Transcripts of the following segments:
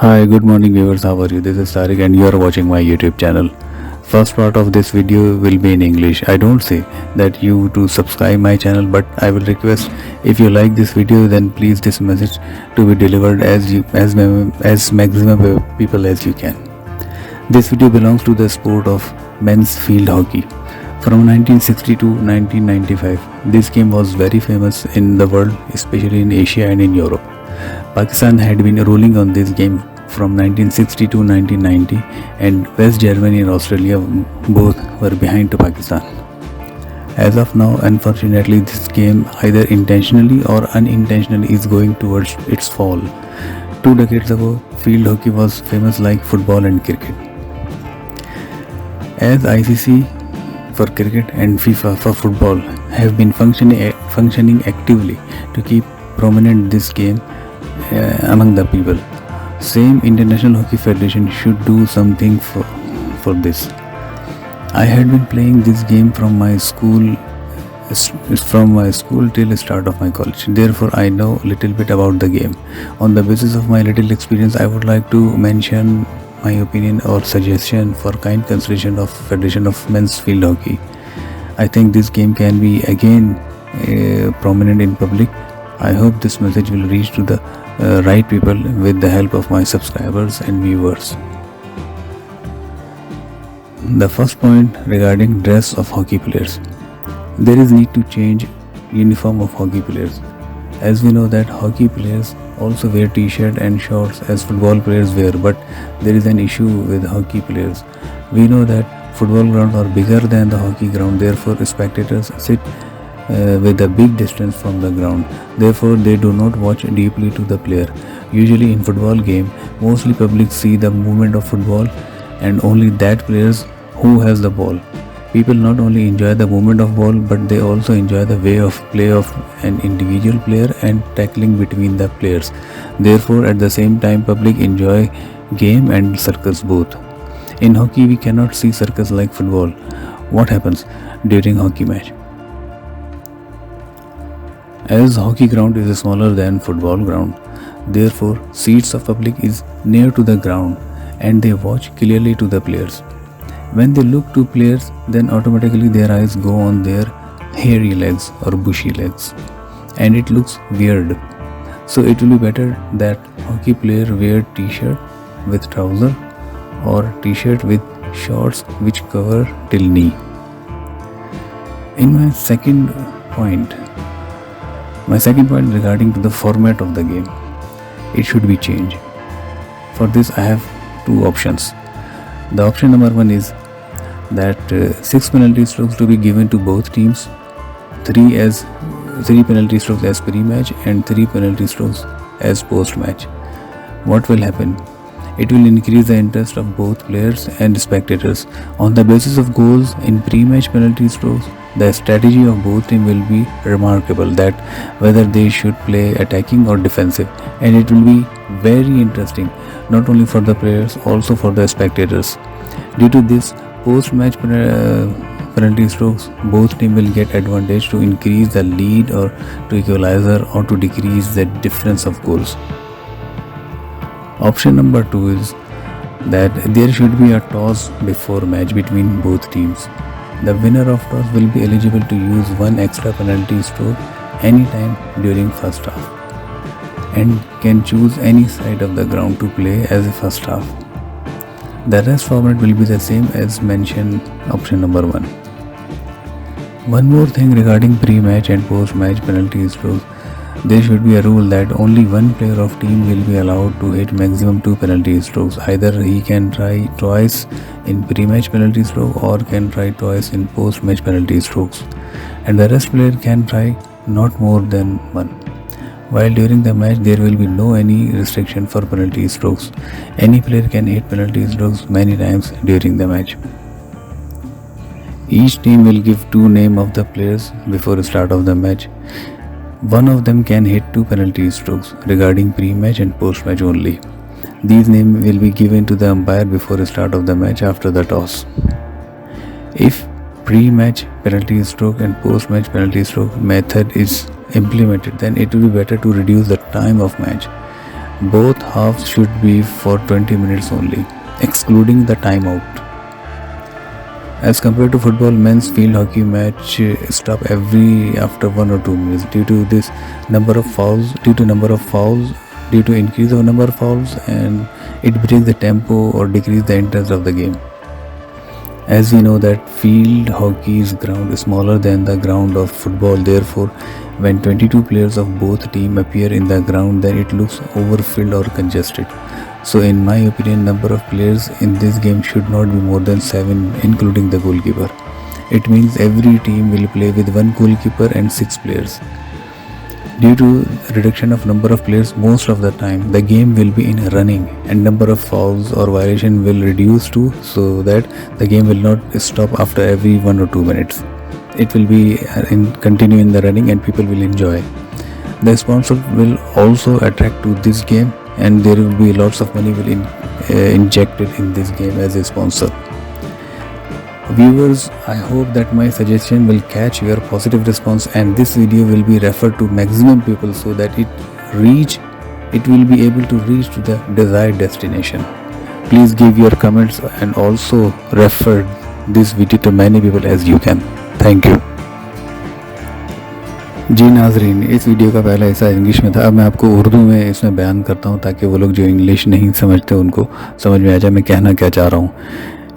Hi, good morning viewers. How are you? This is Tariq and you are watching my YouTube channel. First part of this video will be in English. I don't say that you to subscribe my channel, but I will request if you like this video, then please this message to be delivered as maximum people as you can. This video belongs to the sport of men's field hockey. From 1960 to 1995, this game was very famous in the world, especially in Asia and in Europe. Pakistan had been ruling on this game from 1960 to 1990, and West Germany and Australia both were behind to Pakistan. As of now, unfortunately, this game either intentionally or unintentionally is going towards its fall. 2 decades ago, field hockey was famous like football and cricket. As ICC for cricket and FIFA for football have been functioning actively to keep prominent this game among the people. Same International Hockey Federation should do something for this. I had been playing this game from my school till the start of my college. Therefore, I know little bit about the game. On the basis of my little experience, I would like to mention my opinion or suggestion for kind consideration of Federation of Men's Field Hockey. I think this game can be again prominent in public. I hope this message will reach to the right people with the help of my subscribers and viewers. The first point regarding dress of hockey players. There is need to change uniform of hockey players. As we know that hockey players also wear t-shirt and shorts as football players wear, but there is an issue with hockey players. We know that football grounds are bigger than the hockey ground, therefore spectators sit with a big distance from the ground. Therefore, they do not watch deeply to the player. Usually in football game, mostly public see the movement of football and only that players who has the ball. People not only enjoy the movement of ball, but they also enjoy the way of play of an individual player and tackling between the players. Therefore, at the same time, public enjoy game and circus both. In hockey, we cannot see circus like football. What happens during hockey match? As hockey ground is smaller than football ground, therefore seats of public is near to the ground and they watch clearly to the players. When they look to players, then automatically their eyes go on their hairy legs or bushy legs, and it looks weird. So it will be better that hockey player wear t-shirt with trouser or t-shirt with shorts which cover till knee. In my second point regarding to the format of the game, it should be changed. For this I have two options. The option number one is that 6 penalty strokes to be given to both teams, 3 penalty strokes as pre-match and 3 penalty strokes as post-match. What will happen? It will increase the interest of both players and spectators. On the basis of goals in pre-match penalty strokes, the strategy of both teams will be remarkable, that whether they should play attacking or defensive, and it will be very interesting not only for the players, also for the spectators. Due to this post-match penalty strokes, both teams will get advantage to increase the lead or to equalizer or to decrease the difference of goals. Option number 2 is that there should be a toss before match between both teams. The winner of toss will be eligible to use one extra penalty stroke anytime during first half and can choose any side of the ground to play as a first half. The rest format will be the same as mentioned option number 1. One more thing regarding pre-match and post-match penalty strokes. There should be a rule that only one player of team will be allowed to hit maximum 2 penalty strokes. Either he can try twice in pre-match penalty stroke or can try twice in post-match penalty strokes, and the rest player can try not more than one. While during the match there will be no any restriction for penalty strokes. Any player can hit penalty strokes many times during the match. Each team will give 2 names of the players before the start of the match. One of them can hit 2 penalty strokes regarding pre-match and post-match only. These names will be given to the umpire before the start of the match after the toss. If pre-match penalty stroke and post-match penalty stroke method is implemented, then it will be better to reduce the time of match. Both halves should be for 20 minutes only, excluding the timeout. As compared to football, men's field hockey match stop after 1 or 2 minutes due to number of fouls, due to increase of number of fouls, and it breaks the tempo or decrease the interest of the game. As we know that field hockey's ground is smaller than the ground of football, therefore when 22 players of both team appear in the ground, then it looks overfilled or congested. So in my opinion, number of players in this game should not be more than 7, including the goalkeeper. It means every team will play with 1 goalkeeper and 6 players. Due to reduction of number of players, most of the time the game will be in running, and number of fouls or violation will reduce too, so that the game will not stop after every 1 or 2 minutes. It will be continue in the running, and people will enjoy. The sponsor will also attract to this game, and there will be lots of money will injected in this game as a sponsor. Viewers, I hope that my suggestion will catch your positive response, and this video will be referred to maximum people so that it will be able to reach to the desired destination. Please give your comments and also refer this video to many people as you can. Thank you. जी नाजरीन, इस video का पहला हिस्सा English में था। अब मैं आपको उर्दू में इसमें बयान करता हूँ ताकि वो लोग जो इंग्लिश नहीं समझते उनको समझ में आ जाए मैं कहना क्या चाह रहा हूँ।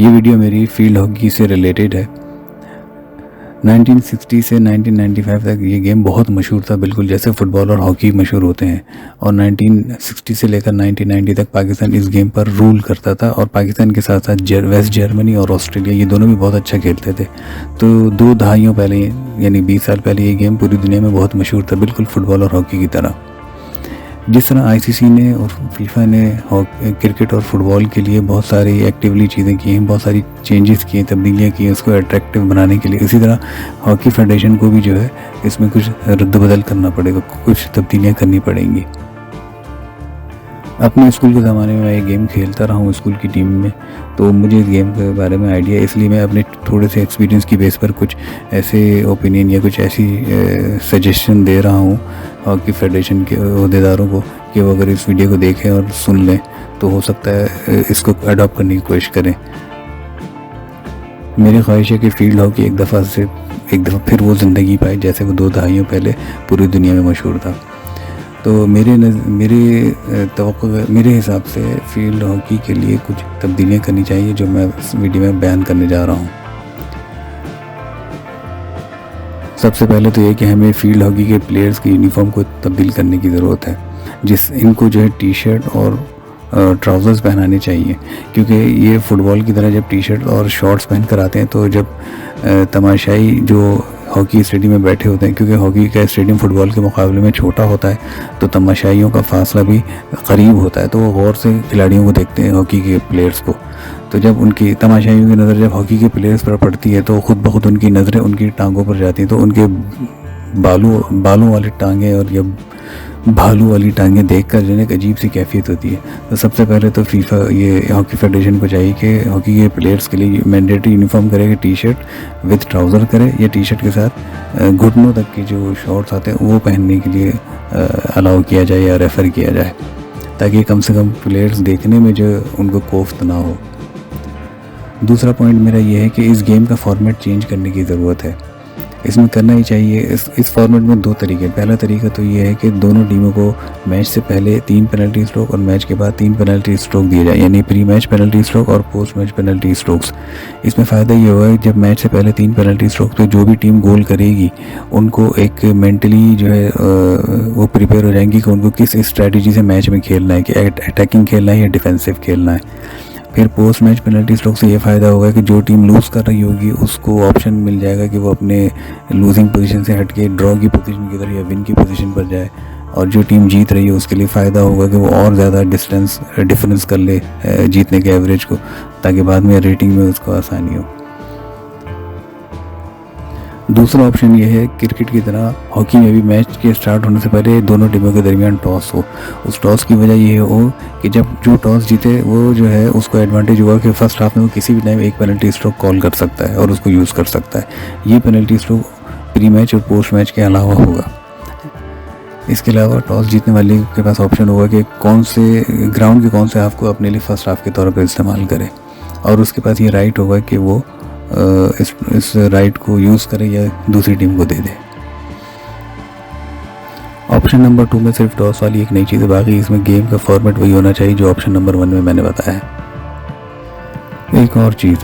ये वीडियो मेरी फील्ड हॉकी से रिलेटेड है। 1960 से 1995 तक ये गेम बहुत मशहूर था, बिल्कुल जैसे फ़ुटबॉल और हॉकी मशहूर होते हैं। और 1960 से लेकर 1990 तक पाकिस्तान इस गेम पर रूल करता था, और पाकिस्तान के साथ साथ वेस्ट जर्मनी और ऑस्ट्रेलिया ये दोनों भी बहुत अच्छा खेलते थे। तो 2 दहाइयों पहले, यानी 20 साल पहले, ये गेम पूरी दुनिया में बहुत मशहूर था, बिल्कुल फ़ुटबॉल और हॉकी की तरह। जिस तरह आईसीसी ने और फीफा ने क्रिकेट और फुटबॉल के लिए बहुत सारी एक्टिवली चीज़ें की हैं, बहुत सारी चेंजेस किए, तब्दीलियाँ की हैं उसको अट्रैक्टिव बनाने के लिए, इसी तरह हॉकी फेडरेशन को भी जो है इसमें कुछ रद्द-बदल करना पड़ेगा, कुछ तब्दीलियाँ करनी पड़ेंगी। अपने स्कूल के ज़माने में मैं ये गेम खेलता रहा हूँ स्कूल की टीम में, तो मुझे इस गेम के बारे में आइडिया, इसलिए मैं अपने थोड़े से एक्सपीरियंस की बेस पर कुछ ऐसे ओपिनियन या कुछ ऐसी सजेशन दे रहा हूँ हॉकी फेडरेशन के अहदेदारों को कि वो अगर इस वीडियो को देखें और सुन लें तो हो सकता है इसको अडॉप्ट करने की कोशिश करें। मेरी ख्वाहिश है कि फील्ड हॉकी एक दफ़ा फिर वो ज़िंदगी पाए जैसे वो 2 दहाइयों पहले पूरी दुनिया में मशहूर था। तो मेरे हिसाब से फील्ड हॉकी के लिए कुछ तब्दीलियाँ करनी चाहिए जो मैं इस वीडियो में बयान करने जा रहा हूँ। सबसे पहले तो ये कि हमें फील्ड हॉकी के प्लेयर्स की यूनिफॉर्म को तब्दील करने की ज़रूरत है, इनको जो है टी-शर्ट और ट्राउज़र्स पहनाने चाहिए, क्योंकि ये फ़ुटबॉल की तरह जब टी-शर्ट और शॉर्ट्स पहन कर आते हैं तो जब तमाशाई जो हॉकी स्टेडियम में बैठे होते हैं, क्योंकि हॉकी का स्टेडियम फ़ुटबॉल के मुकाबले में छोटा होता है तो तमाशाइयों का फासला भी करीब होता है, तो वो गौर से खिलाड़ियों को देखते हैं, हॉकी के प्लेयर्स को। तो जब उनकी तमाशाइयों की नज़र जब हॉकी के प्लेयर्स पर पड़ती है तो ख़ुद ब खुद उनकी नज़रें उनकी टांगों पर जाती हैं, तो उनके बालों वाली टांगें और या भालू वाली टांगें देखकर जो है एक अजीब सी कैफियत होती है। तो सबसे पहले तो फीफा ये हॉकी फेडरेशन को चाहिए कि हॉकी के प्लेयर्स के लिए मैंडेटरी यूनिफॉर्म करे कि टी-शर्ट विद ट्राउज़र करे, या टी-शर्ट के साथ घुटनों तक के जो शॉर्ट्स आते हैं वो पहनने के लिए अलाउ किया जाए या रेफ़र किया जाए, ताकि कम से कम प्लेयर्स देखने में जो उनको कोफ्त ना हो। दूसरा पॉइंट मेरा ये है कि इस गेम का फॉर्मेट चेंज करने की ज़रूरत है। इसमें करना ही चाहिए। इस फॉर्मेट में 2 तरीके। पहला तरीका तो ये है कि दोनों टीमों को मैच से पहले 3 पेनल्टी स्ट्रोक और मैच के बाद 3 पेनल्टी स्ट्रोक दिए जाए, यानी प्री मैच पेनल्टी स्ट्रोक और पोस्ट मैच पेनल्टी स्ट्रोक्स। इसमें फ़ायदा ये होगा जब मैच से पहले 3 पेनल्टी स्ट्रोक तो जो भी टीम गोल करेगी उनको एक मेंटली जो है वो प्रिपेयर हो जाएंगी कि उनको किस स्ट्रैटेजी से मैच में खेलना है, कि अटैकिंग खेलना है या डिफेंसिव खेलना है। फिर पोस्ट मैच पेनल्टी स्ट्रोक से ये फ़ायदा होगा कि जो टीम लूज़ कर रही होगी उसको ऑप्शन मिल जाएगा कि वो अपने लूजिंग पोजीशन से हट के ड्रॉ की पोजीशन की तरफ या विन की पोजीशन पर जाए, और जो टीम जीत रही है उसके लिए फ़ायदा होगा कि वो और ज़्यादा डिफरेंस कर ले जीतने के एवरेज को, ताकि बाद में रेटिंग में उसको आसानी हो। दूसरा ऑप्शन ये है क्रिकेट की तरह हॉकी में भी मैच के स्टार्ट होने से पहले दोनों टीमों के दरमियान टॉस हो। उस टॉस की वजह ये हो कि जब जो टॉस जीते वो जो है उसको एडवांटेज हुआ कि फर्स्ट हाफ में वो किसी भी टाइम एक पेनल्टी स्ट्रोक कॉल कर सकता है और उसको यूज़ कर सकता है। ये पेनल्टी स्ट्रोक प्री मैच और पोस्ट मैच के अलावा होगा। इसके अलावा टॉस जीतने वाले के पास ऑप्शन होगा कि कौन से ग्राउंड के कौन से हाफ को अपने लिए फर्स्ट हाफ के तौर पर इस्तेमाल करे, और उसके पास ये राइट होगा कि वो इस राइट को यूज़ करे या दूसरी टीम को दे दे। ऑप्शन नंबर 2 में सिर्फ टॉस वाली एक नई चीज़ है, बाकी इसमें गेम का फॉर्मेट वही होना चाहिए जो ऑप्शन नंबर 1 में मैंने बताया है। एक और चीज़,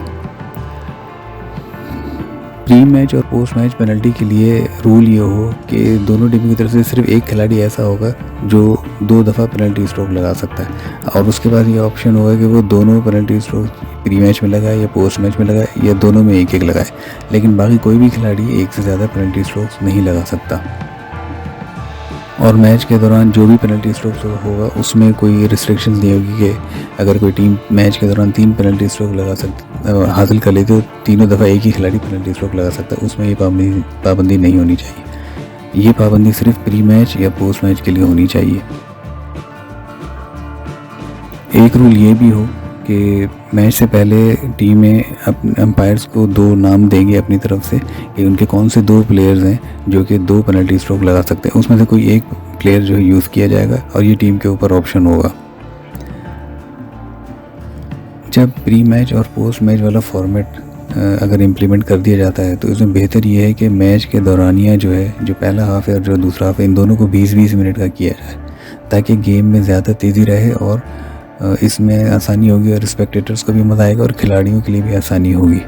प्री मैच और पोस्ट मैच पेनल्टी के लिए रूल ये हो कि दोनों टीमों की तरफ से सिर्फ एक खिलाड़ी ऐसा होगा जो 2 दफ़ा पेनल्टी स्ट्रोक लगा सकता है, और उसके बाद ये ऑप्शन होगा कि वो दोनों पेनल्टी स्ट्रोक प्री मैच में लगाए या पोस्ट मैच में लगाए या दोनों में एक एक लगाए, लेकिन बाकी कोई भी खिलाड़ी एक से ज़्यादा पेनल्टी स्ट्रोक्स नहीं लगा सकता। और मैच के दौरान जो भी पेनल्टी स्ट्रोक्स होगा उसमें कोई रिस्ट्रिक्शंस नहीं होगी कि अगर कोई टीम मैच के दौरान 3 पेनल्टी स्ट्रोक हासिल कर लेती तो तीनों दफ़ा एक ही खिलाड़ी पेनल्टी स्ट्रोक लगा सकता है, उसमें ये पाबंदी नहीं होनी चाहिए। ये पाबंदी सिर्फ प्री मैच या पोस्ट मैच के लिए होनी चाहिए। एक रूल ये भी हो कि मैच से पहले टीमें अंपायर्स को 2 नाम देंगे अपनी तरफ से कि उनके कौन से 2 प्लेयर्स हैं जो कि 2 पेनल्टी स्ट्रोक लगा सकते हैं, उसमें से कोई एक प्लेयर जो है यूज़ किया जाएगा और ये टीम के ऊपर ऑप्शन होगा। जब प्री मैच और पोस्ट मैच वाला फॉर्मेट अगर इम्प्लीमेंट कर दिया जाता है तो इसमें बेहतर ये है कि मैच के दौरानिया जो है, जो पहला हाफ है और जो दूसरा हाफ है, इन दोनों को 20-20 मिनट का किया जाए ताकि गेम में ज़्यादा तेज़ी रहे और इसमें आसानी होगी और स्पेक्टेटर्स को भी मज़ा आएगा और खिलाड़ियों के लिए भी आसानी होगी।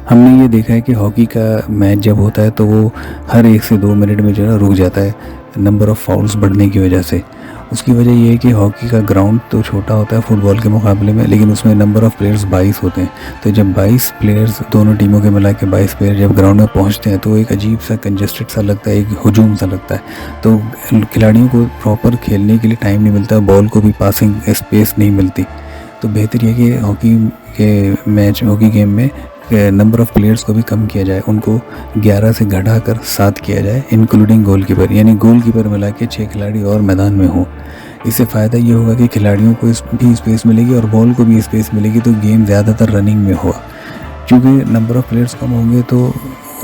हमने ये देखा है कि हॉकी का मैच जब होता है तो वो हर 1 से 2 मिनट में जो है रुक जाता है नंबर ऑफ़ फाउल्स बढ़ने की वजह से। उसकी वजह ये है कि हॉकी का ग्राउंड तो छोटा होता है फुटबॉल के मुकाबले में, लेकिन उसमें नंबर ऑफ़ प्लेयर्स 22 होते हैं। तो जब 22 प्लेयर्स दोनों टीमों के मिला के 22 प्लेयर जब ग्राउंड में पहुंचते हैं तो एक अजीब सा कंजस्टेड सा लगता है, एक हुजूम सा लगता है। तो खिलाड़ियों को प्रॉपर खेलने के लिए टाइम नहीं मिलता, बॉल को भी पासिंग स्पेस नहीं मिलती। तो बेहतर यह कि हॉकी गेम में नंबर ऑफ़ प्लेयर्स को भी कम किया जाए, उनको 11 से घटाकर 7 किया जाए, इंक्लूडिंग गोलकीपर, यानी गोलकीपर मिला के 6 खिलाड़ी और मैदान में हो। इससे फ़ायदा ये होगा कि खिलाड़ियों को भी स्पेस मिलेगी और बॉल को भी स्पेस मिलेगी, तो गेम ज़्यादातर रनिंग में होगा। क्योंकि नंबर ऑफ़ प्लेयर्स कम होंगे तो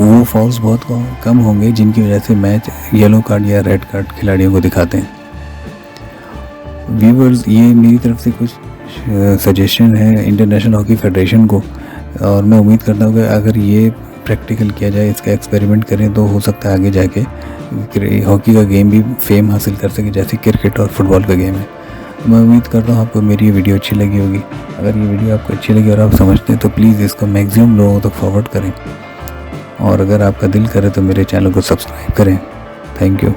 वो फॉल्स बहुत कम होंगे जिनकी वजह से मैच येलो कार्ड या रेड कार्ड खिलाड़ियों को दिखाते हैं। व्यूवर्स, ये मेरी तरफ से कुछ सजेशन है इंटरनेशनल हॉकी फेडरेशन को, और मैं उम्मीद करता हूँ कि अगर ये प्रैक्टिकल किया जाए, इसका एक्सपेरिमेंट करें, तो हो सकता है आगे जाके हॉकी का गेम भी फेम हासिल कर सके जैसे क्रिकेट और फुटबॉल का गेम है। मैं उम्मीद करता हूँ आपको मेरी ये वीडियो अच्छी लगी होगी। अगर ये वीडियो आपको अच्छी लगी और आप समझते हैं तो प्लीज़ इसको मैक्सिमम लोगों तक फॉरवर्ड करें, और अगर आपका दिल करे तो मेरे चैनल को सब्सक्राइब करें। Thank you.